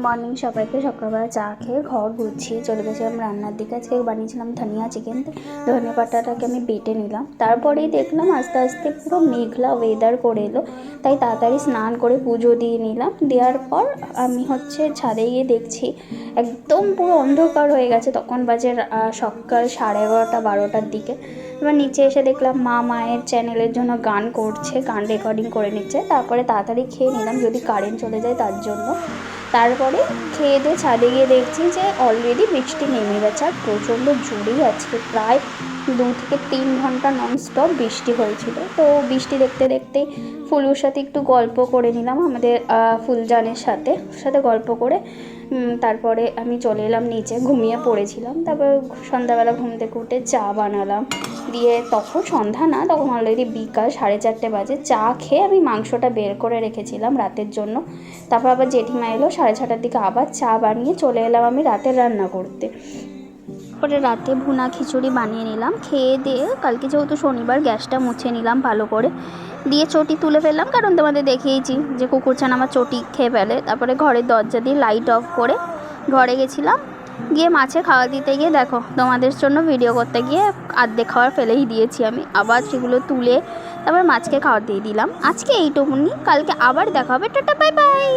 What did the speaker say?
Morning সবাইকে। সকালবেলা চা খেয়ে ঘর গুছিয়ে চলে গেছিলাম রান্নার দিকে। আজকে বানিয়েছিলাম ধনিয়া চিকেন। ধনিয়া পাতাটাকে আমি বেটে নিলাম, তারপরেই দেখলাম আস্তে আস্তে পুরো মেঘলা ওয়েদার করে এলো, তাই তাড়াতাড়ি স্নান করে পুজো দিয়ে নিলাম। দেওয়ার পর আমি ছাদে গিয়ে দেখছি একদম পুরো অন্ধকার হয়ে গেছে। তখন বাজে সকাল 11:30-12টার দিকে। এবার নিচে এসে দেখলাম মায়ের চ্যানেলের জন্য গান করছে, গান রেকর্ডিং করে নিচ্ছে। তারপরে তাড়াতাড়ি খেয়ে নিলাম যদি কারেন্ট চলে যায় তার জন্য। তারপরে খেয়ে দিয়ে ছাদে গিয়ে দেখছি যে অলরেডি বৃষ্টি নেমে গেছে, আর প্রচণ্ড জোরেই আজকে প্রায় 2 থেকে 3 ঘন্টা ননস্টপ বৃষ্টি হয়েছিল। তো বৃষ্টি দেখতে দেখতেই ফুলুর সাথে একটু গল্প করে নিলাম, আমাদের ফুলজানের সাথে গল্প করে তারপরে আমি চলে এলাম নিচে। ঘুমিয়ে পড়েছিলাম। তারপর সন্ধ্যাবেলা ঘুম থেকে উঠে চা বানালাম, দিয়ে তখন সন্ধ্যা না, তখন অলরেডি বিকাল 4:30 বাজে। চা খেয়ে আমি মাংসটা বের করে রেখেছিলাম রাতের জন্য। তারপর আবার জেঠিমা এলো 6:30টার দিকে, আবার চা বানিয়ে চলে এলাম আমি রাতের রান্না করতে। পরে রাতে ভুনা খিচুড়ি বানিয়ে নিলাম। খেয়ে দিয়ে কালকে যেহেতু শনিবার, গ্যাসটা মুছে নিলাম ভালো করে, দিয়ে চটি তুলে ফেললাম, কারণ তোমাদের দেখিয়েছি যে কুকুরছানা আমার চটি খেয়ে ফেলে। তারপরে ঘরের দরজা দিয়ে লাইট অফ করে ঘরে গেছিলাম। গিয়ে মাছে খাওয়া দিতে গিয়ে দেখো তোমাদের জন্য ভিডিও করতে গিয়ে আর্ধেক খাবার ফেলেই দিয়েছি আমি। আবার সেগুলো তুলে তারপর মাছকে খাওয়া দিয়ে দিলাম। আজকে এইটুকুনি, কালকে আবার দেখা হবে। Tata, bye bye.